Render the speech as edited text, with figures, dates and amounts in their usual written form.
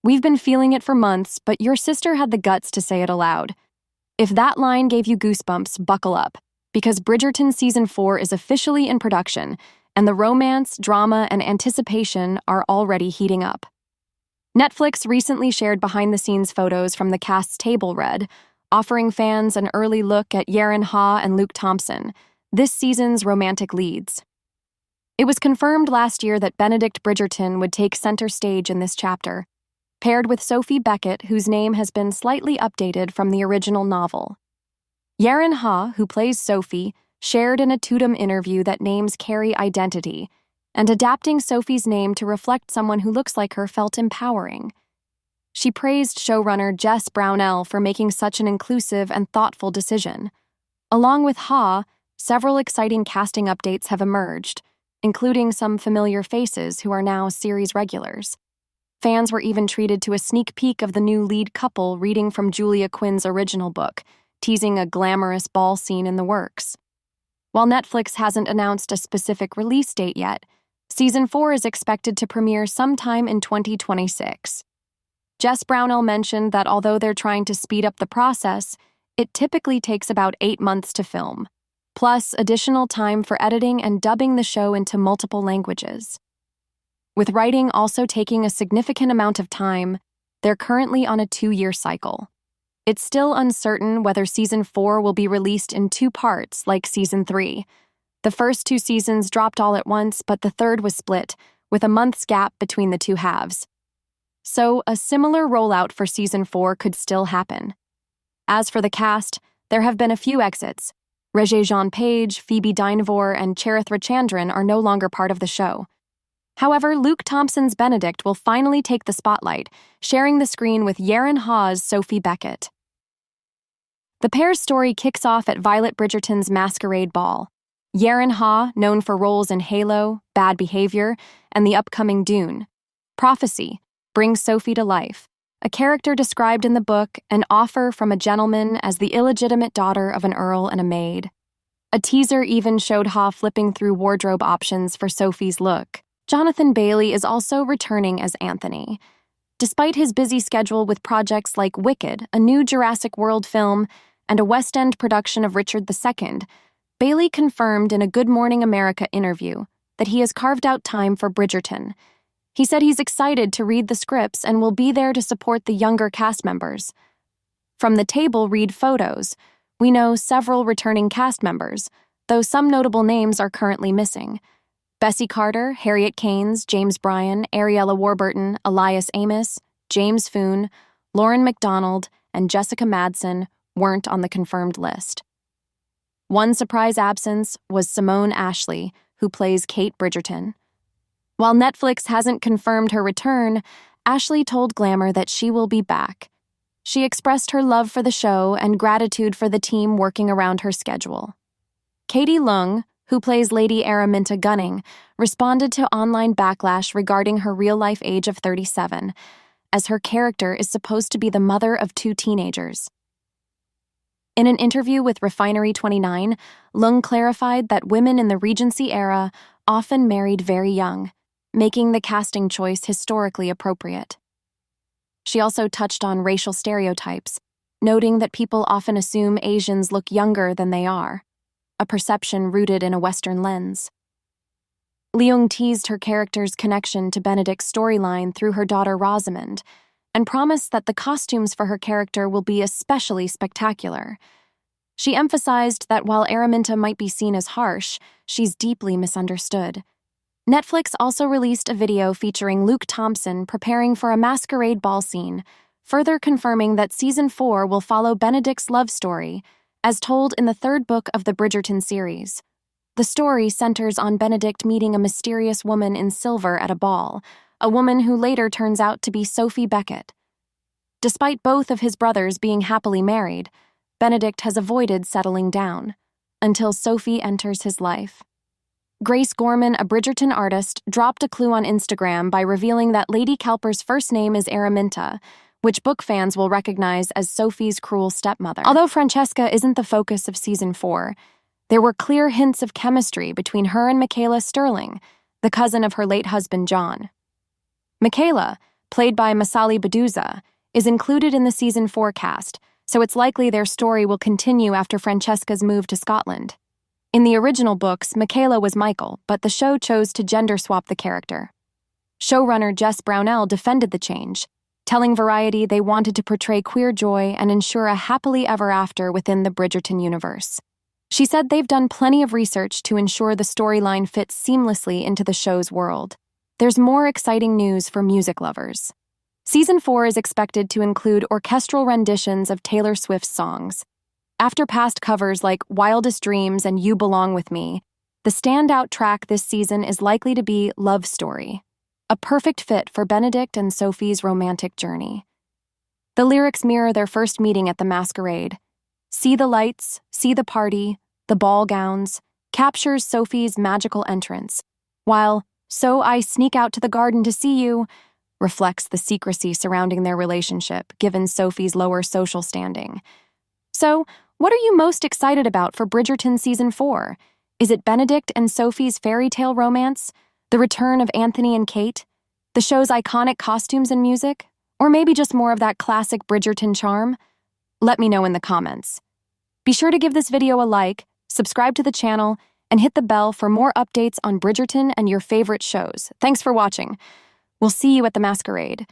We've been feeling it for months, but your sister had the guts to say it aloud. If that line gave you goosebumps, buckle up, because Bridgerton Season 4 is officially in production, and the romance, drama, and anticipation are already heating up. Netflix recently shared behind-the-scenes photos from the cast's table read, offering fans an early look at Yarren Ha and Luke Thompson, this season's romantic leads. It was confirmed last year that Benedict Bridgerton would take center stage in this chapter, paired with Sophie Beckett, whose name has been slightly updated from the original novel. Yarren Ha, who plays Sophie, shared in a Tudum interview that names Carrie identity, and adapting Sophie's name to reflect someone who looks like her felt empowering. She praised showrunner Jess Brownell for making such an inclusive and thoughtful decision. Along with Ha, several exciting casting updates have emerged, including some familiar faces who are now series regulars. Fans were even treated to a sneak peek of the new lead couple reading from Julia Quinn's original book, teasing a glamorous ball scene in the works. While Netflix hasn't announced a specific release date yet, Season 4 is expected to premiere sometime in 2026. Jess Brownell mentioned that although they're trying to speed up the process, it typically takes about 8 months to film, plus additional time for editing and dubbing the show into multiple languages. With writing also taking a significant amount of time, they're currently on a 2-year cycle. It's still uncertain whether Season 4 will be released in 2 parts like Season 3. The first 2 seasons dropped all at once, but the third was split, with a month's gap between the 2 halves. So a similar rollout for Season 4 could still happen. As for the cast, there have been a few exits. Regé-Jean Page, Phoebe Dynevor, and Cherith Rachandran are no longer part of the show. However, Luke Thompson's Benedict will finally take the spotlight, sharing the screen with Yarren Ha's Sophie Beckett. The pair's story kicks off at Violet Bridgerton's masquerade ball. Yarren Ha, known for roles in Halo, Bad Behavior, and the upcoming Dune, Prophecy, brings Sophie to life, a character described in the book, An Offer from a Gentleman, as the illegitimate daughter of an earl and a maid. A teaser even showed Ha flipping through wardrobe options for Sophie's look. Jonathan Bailey is also returning as Anthony. Despite his busy schedule with projects like Wicked, a new Jurassic World film, and a West End production of Richard II, Bailey confirmed in a Good Morning America interview that he has carved out time for Bridgerton. He said he's excited to read the scripts and will be there to support the younger cast members. From the table read photos, we know several returning cast members, though some notable names are currently missing. Bessie Carter, Harriet Keynes, James Bryan, Ariella Warburton, Elias Amos, James Foon, Lauren MacDonald, and Jessica Madsen weren't on the confirmed list. One surprise absence was Simone Ashley, who plays Kate Bridgerton. While Netflix hasn't confirmed her return, Ashley told Glamour that she will be back. She expressed her love for the show and gratitude for the team working around her schedule. Katie Leung, who plays Lady Araminta Gunning, responded to online backlash regarding her real-life age of 37, as her character is supposed to be the mother of 2 teenagers. In an interview with Refinery29, Leung clarified that women in the Regency era often married very young, making the casting choice historically appropriate. She also touched on racial stereotypes, noting that people often assume Asians look younger than they are, a perception rooted in a Western lens. Leung teased her character's connection to Benedict's storyline through her daughter Rosamond, and promised that the costumes for her character will be especially spectacular. She emphasized that while Araminta might be seen as harsh, she's deeply misunderstood. Netflix also released a video featuring Luke Thompson preparing for a masquerade ball scene, further confirming that Season 4 will follow Benedict's love story, as told in the 3rd book of the Bridgerton series. The story centers on Benedict meeting a mysterious woman in silver at a ball, a woman who later turns out to be Sophie Beckett. Despite both of his brothers being happily married, Benedict has avoided settling down, until Sophie enters his life. Grace Gorman, a Bridgerton artist, dropped a clue on Instagram by revealing that Lady Cowper's first name is Araminta, which book fans will recognize as Sophie's cruel stepmother. Although Francesca isn't the focus of Season 4, there were clear hints of chemistry between her and Michaela Stirling, the cousin of her late husband John. Michaela, played by Masali Beduza, is included in the season 4 cast, so it's likely their story will continue after Francesca's move to Scotland. In the original books, Michaela was Michael, but the show chose to gender swap the character. Showrunner Jess Brownell defended the change, telling Variety they wanted to portray queer joy and ensure a happily ever after within the Bridgerton universe. She said they've done plenty of research to ensure the storyline fits seamlessly into the show's world. There's more exciting news for music lovers. Season 4 is expected to include orchestral renditions of Taylor Swift's songs. After past covers like Wildest Dreams and You Belong With Me, the standout track this season is likely to be Love Story, a perfect fit for Benedict and Sophie's romantic journey. The lyrics mirror their first meeting at the masquerade. See the lights, see the party, the ball gowns, captures Sophie's magical entrance, while So I Sneak Out to the Garden to See You reflects the secrecy surrounding their relationship, given Sophie's lower social standing. So, what are you most excited about for Bridgerton Season 4? Is it Benedict and Sophie's fairy tale romance? The return of Anthony and Kate? The show's iconic costumes and music? Or maybe just more of that classic Bridgerton charm? Let me know in the comments. Be sure to give this video a like, subscribe to the channel, and hit the bell for more updates on Bridgerton and your favorite shows. Thanks for watching. We'll see you at the masquerade.